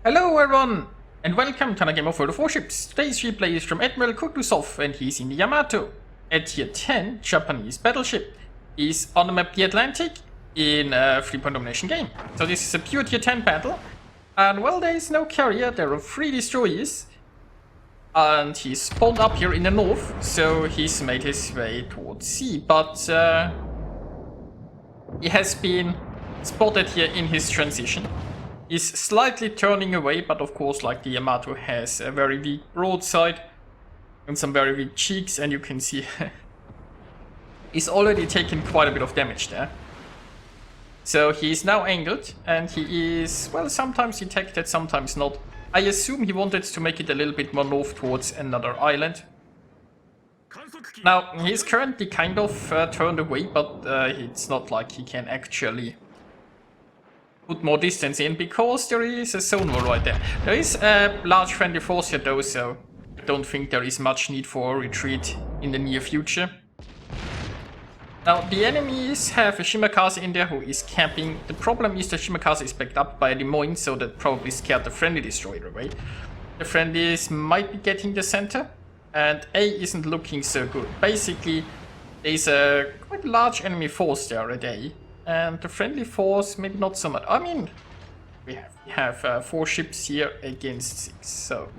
Hello everyone, and welcome to another game of World of Warships. Today's replay is from Admiral Kutuzov, and he's in the Yamato, a tier 10 Japanese battleship. He's on the map the Atlantic in a 3-point domination game. So this is a pure tier 10 battle, and well, there is no carrier, there are 3 destroyers. And he's spawned up here in the north, so he's made his way towards sea, but he has been spotted here in his transition. He's slightly turning away, but of course, like, the Yamato has a very weak broadside and some very weak cheeks, and you can see he's already taken quite a bit of damage there. So he's now angled, and he is, well, sometimes detected, sometimes not. I assume he wanted to make it a little bit more north towards another island. Now, he's currently kind of turned away, but it's not like he can actually put more distance in, because there is a zone wall right there. There is a large friendly force here though, so I don't think there is much need for a retreat in the near future. Now, the enemies have a Shimakaze in there who is camping. The problem is the Shimakaze is backed up by a Lemoyne, so that probably scared the friendly destroyer away. The friendlies might be getting the center, and A isn't looking so good. Basically, there's a quite large enemy force there at A. And the friendly force, maybe not so much. I mean, we have 4 ships here against 6, so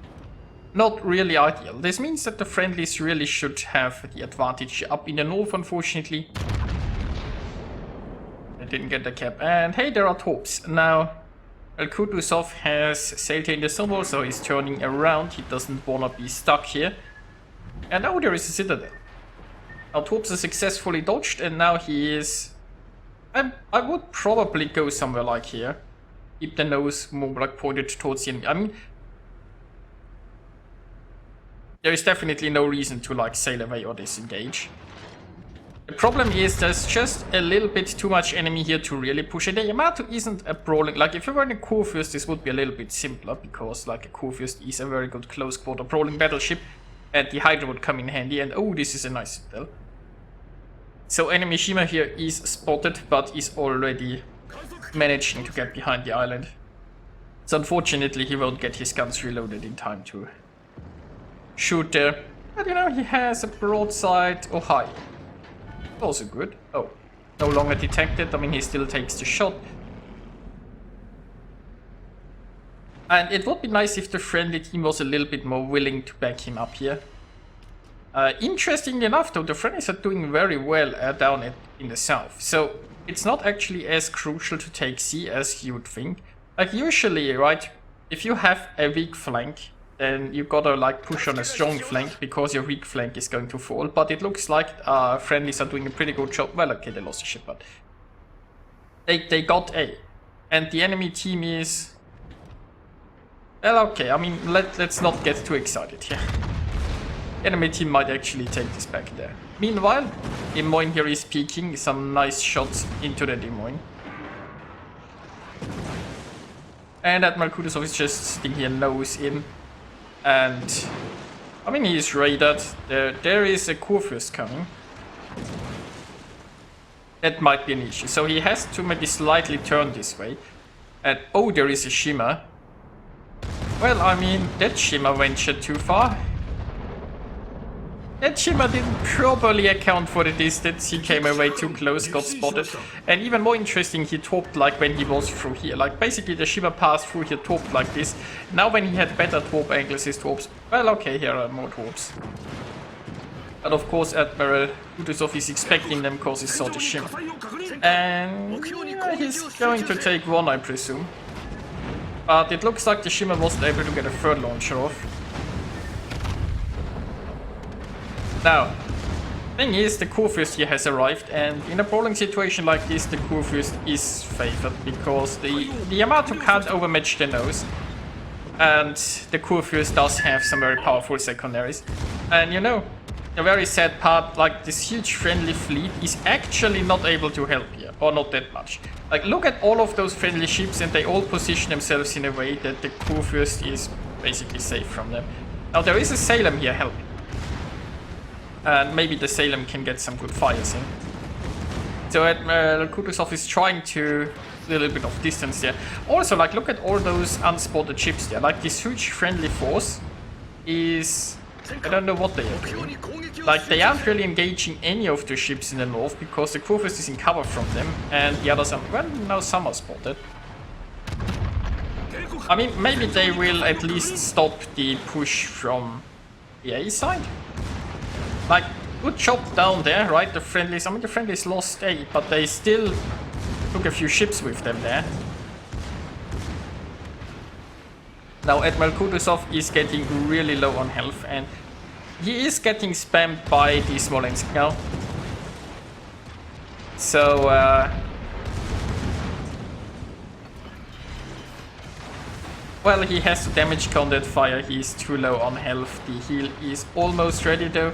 not really ideal. This means that the friendlies really should have the advantage up in the north, unfortunately. I didn't get the cap. And hey, there are torps. Now, Kutuzov has sailed here in the summer, so he's turning around. He doesn't want to be stuck here. And oh, there is a citadel. Now, torps are successfully dodged, and now he is... I would probably go somewhere like here. Keep the nose more like pointed towards the enemy. I mean, there is definitely no reason to like sail away or disengage. The problem is there's just a little bit too much enemy here to really push it. The Yamato isn't a brawling, like if you were in a Kurfürst this would be a little bit simpler, because like a Kurfürst is a very good close quarter brawling battleship, and the Hydra would come in handy, and oh, this is a nice citadel. So enemy Shima here is spotted, but is already managing to get behind the island. So unfortunately he won't get his guns reloaded in time to shoot there. But you know, he has a broadside. Oh, hi. Also good. Oh, no longer detected. I mean, he still takes the shot. And it would be nice if the friendly team was a little bit more willing to back him up here. Interestingly enough though, the friendlies are doing very well down in the south. So it's not actually as crucial to take C as you would think. Like usually, right, if you have a weak flank, then you gotta like push on a strong flank, because your weak flank is going to fall. But it looks like friendlies are doing a pretty good job. Well, okay, they lost a ship, but they got A. And the enemy team is... Well, okay, I mean, let's not get too excited here. Enemy team might actually take this back there. Meanwhile, Lemoyne here is peeking some nice shots into the Lemoyne. And Admiral Kutuzov is just sitting here nose in. And I mean, he is radar. There is a Kurfürst coming. That might be an issue. So he has to maybe slightly turn this way. And oh, there is a Shima. Well, I mean, that Shima ventured too far. That Shima didn't properly account for the distance. He came away too close, got spotted. And even more interesting, he torped like when he was through here. Like basically the Shima passed through here, torped like this. Now when he had better torp angles, his torps... Well, okay, here are more torps. But of course Admiral Kutuzov is expecting them because he saw the Shima. And yeah, he's going to take one, I presume. But it looks like the Shima wasn't able to get a third launcher off. Now, thing is, the Kurfürst here has arrived, and in a brawling situation like this, the Kurfürst is favored, because the Yamato can't overmatch the nose, and the Kurfürst does have some very powerful secondaries. And you know, the very sad part, like this huge friendly fleet is actually not able to help here, or not that much. Like, look at all of those friendly ships, and they all position themselves in a way that the Kurfürst is basically safe from them. Now there is a Salem here helping. And maybe the Salem can get some good fires in. So Admiral Kutuzov is trying to a little bit of distance there. Also, like, look at all those unspotted ships there. Like, this huge friendly force is... I don't know what they are doing. Like, they aren't really engaging any of the ships in the north because the Kurfürst is in cover from them and the others are... Well, now some are spotted. I mean, maybe they will at least stop the push from the A side. Like, good job down there, right? The friendlies... I mean, the friendlies lost A, but they still took a few ships with them there. Now Admiral Kutuzov is getting really low on health and he is getting spammed by the Smolensk now. So well, he has to damage combat fire, he is too low on health, the heal is almost ready though.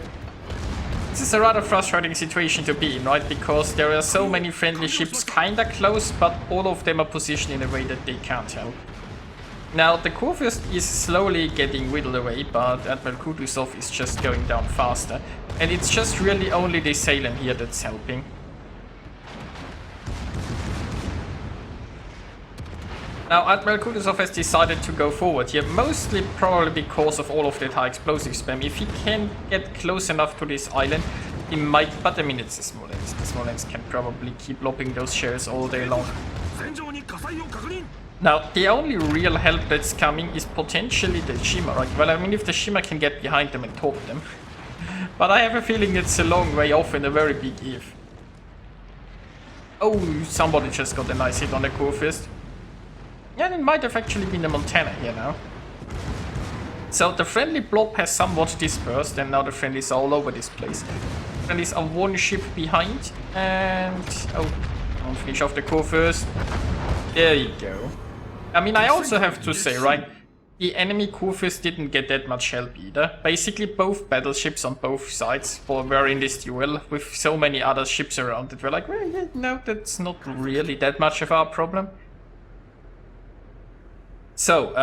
This is a rather frustrating situation to be in, right? Because there are so many friendly ships kinda close, but all of them are positioned in a way that they can't help. Now, the Kurfürst is slowly getting whittled away, but Admiral Kutuzov is just going down faster. And it's just really only the Salem here that's helping. Now, Admiral Kutuzov has decided to go forward here, mostly probably because of all of that high explosive spam. If he can get close enough to this island, he might, but I mean, it's the Smolensk. The Smolensk can probably keep lobbing those shells all day long. Now, the only real help that's coming is potentially the Shima, right? Well, I mean, if the Shima can get behind them and top them. But I have a feeling it's a long way off and a very big if. Oh, somebody just got a nice hit on the Kurfürst. Yeah, it might have actually been the Montana here now. So the friendly blob has somewhat dispersed and now the friendlies are all over this place. Friendlies are one ship behind and... Oh, don't finish off the Kurfürst. There you go. I mean, I also have to say, right, the enemy Kurfürst didn't get that much help either. Basically, both battleships on both sides were in this duel with so many other ships around that were like, well, yeah, no, that's not really that much of our problem. So,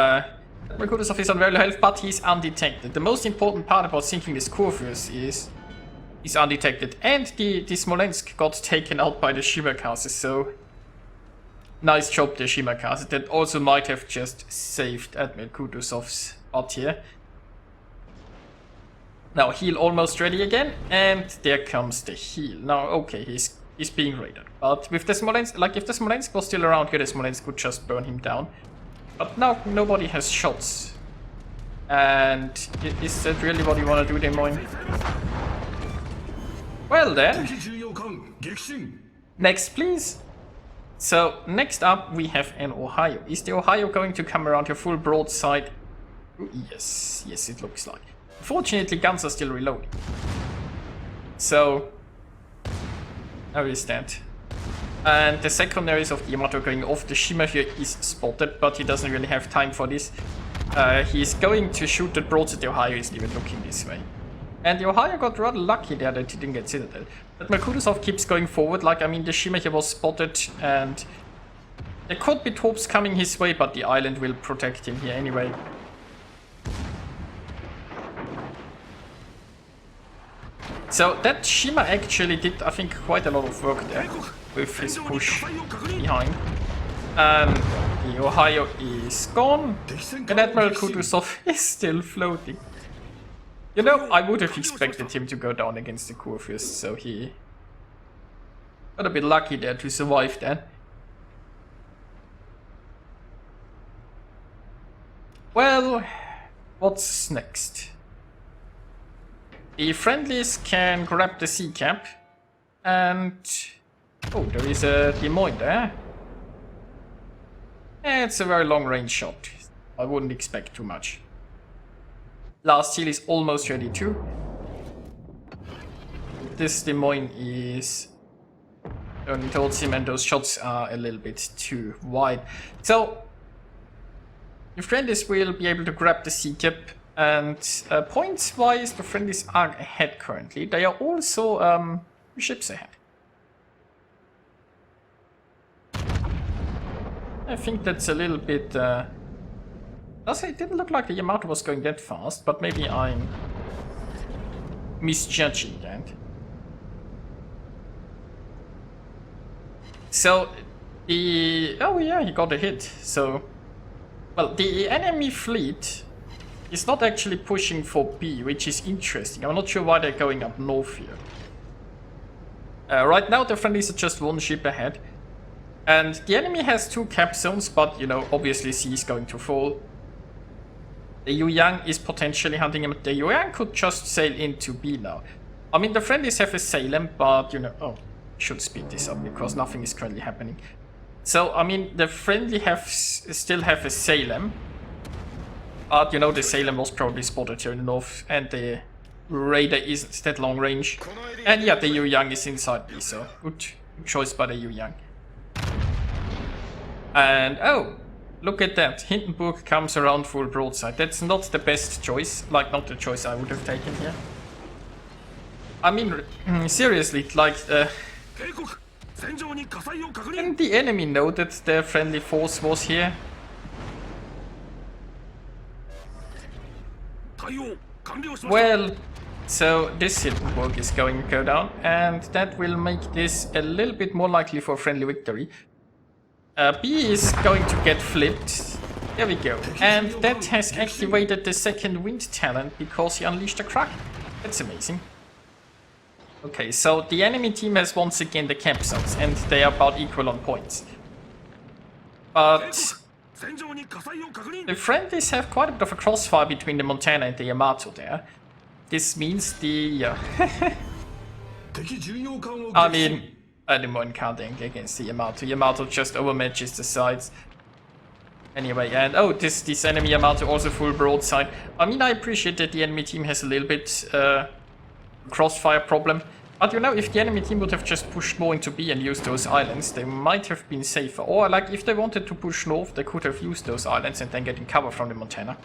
Kutuzov is on very low health, but he's undetected. The most important part about sinking this Kurfürst is he's undetected. And the Smolensk got taken out by the Shimakaze, so... Nice job, the Shimakaze. That also might have just saved Admiral Kutuzov's butt here. Now, heal almost ready again, and there comes the heal. Now, okay, he's being raided. But with the Smolensk, like if the Smolensk was still around here, the Smolensk could just burn him down. But now nobody has shots. And is that really what you want to do, Des Moines? Well then. Next, please. So, next up we have an Ohio. Is the Ohio going to come around your full broadside? Yes, yes it looks like. Fortunately, guns are still reloading. So, how is that? And the secondaries of the Yamato going off. The Shima here is spotted, but he doesn't really have time for this. He's going to shoot the broadside. The Ohio isn't even looking this way. And the Ohio got rather lucky there that he didn't get Citadel. But Kutuzov keeps going forward, like, I mean, the Shima here was spotted, and there could be torps coming his way, but the island will protect him here anyway. So that Shima actually did, I think, quite a lot of work there with his push behind. And the Ohio is gone, and Admiral Kutuzov is still floating. You know, I would have expected him to go down against the Kurfürst, so he got a bit lucky there to survive then. Well, what's next? The friendlies can grab the sea cap, and... Oh, there is a Des Moines there. It's a very long range shot. I wouldn't expect too much. Last seal is almost ready too. This Des Moines is turning towards him and those shots are a little bit too wide. So, your friendlies will be able to grab the sea cap, and points wise the friendlies are ahead currently. They are also ships ahead. I think that's a little bit... It didn't look like the Yamato was going that fast, but maybe I'm misjudging that. So oh yeah, he got a hit. So, well, the enemy fleet is not actually pushing for B, which is interesting. I'm not sure why they're going up north here. Right now the friendlies are just one ship ahead. And the enemy has 2 cap zones, but, you know, obviously C is going to fall. The Yu Yang is potentially hunting him. The Yu Yang could just sail into B now. I mean, the friendlies have a Salem, but, you know... Oh, I should speed this up because nothing is currently happening. So, I mean, the friendly still have a Salem. But, you know, the Salem was probably spotted here in the north, and the radar isn't that long range. And yeah, the Yu Yang is inside B, so good choice by the Yu Yang. And, oh, look at that. Hindenburg comes around full broadside. That's not the best choice. Like, not the choice I would have taken here. I mean, seriously, like, didn't the enemy know that the friendly force was here? Well, so this Hindenburg is going to go down, and that will make this a little bit more likely for a friendly victory. B is going to get flipped. There we go. And that has activated the second wind talent because he unleashed a crack. That's amazing. Okay, so the enemy team has once again the camp zones, and they are about equal on points. But the friendlies have quite a bit of a crossfire between the Montana and the Yamato there. This means the... I mean, anyone can't angle against the Yamato. Yamato just overmatches the sides. Anyway, and oh, this enemy Yamato also full broadside. I mean, I appreciate that the enemy team has a little bit crossfire problem. But you know, if the enemy team would have just pushed more into B and used those islands, they might have been safer. Or like, if they wanted to push north, they could have used those islands and then getting cover from the Montana.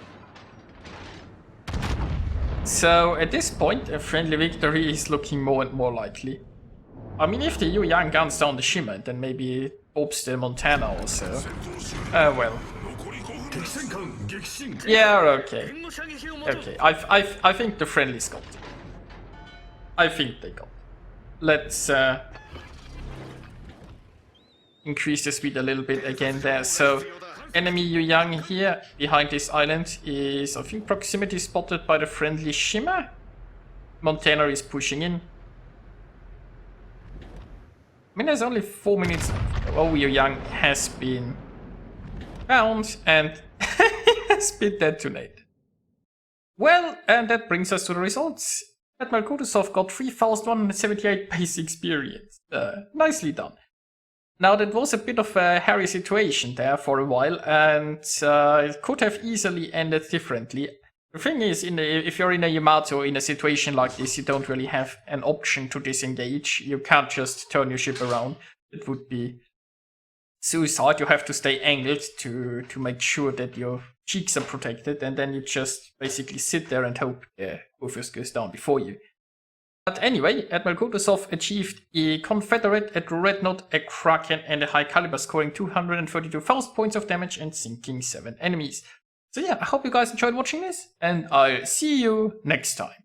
So at this point, a friendly victory is looking more and more likely. I mean, if the Yu Yang guns down the Shimmer, then maybe it pops the Montana also. Well. Yeah, okay. Okay, I think the friendlies got it. I think they got it. Let's increase the speed a little bit again there. So, enemy Yu Yang here behind this island is, I think, proximity spotted by the friendly Shimmer. Montana is pushing in. I mean, there's only 4 minutes. Oh, Yu Yang has been found and has been detonated. Well, and that brings us to the results. Admiral Kutuzov got 3,178 base experience. Nicely done. Now, that was a bit of a hairy situation there for a while, and it could have easily ended differently. The thing is, if you're in a Yamato in a situation like this, you don't really have an option to disengage. You can't just turn your ship around. It would be suicide. You have to stay angled to make sure that your cheeks are protected, and then you just basically sit there and hope the Bofors goes down before you. But anyway, Admiral Kutuzov achieved a Confederate, a Dreadnought, a Kraken, and a high caliber, scoring 232,000 points of damage and sinking 7 enemies. So yeah, I hope you guys enjoyed watching this, and I'll see you next time.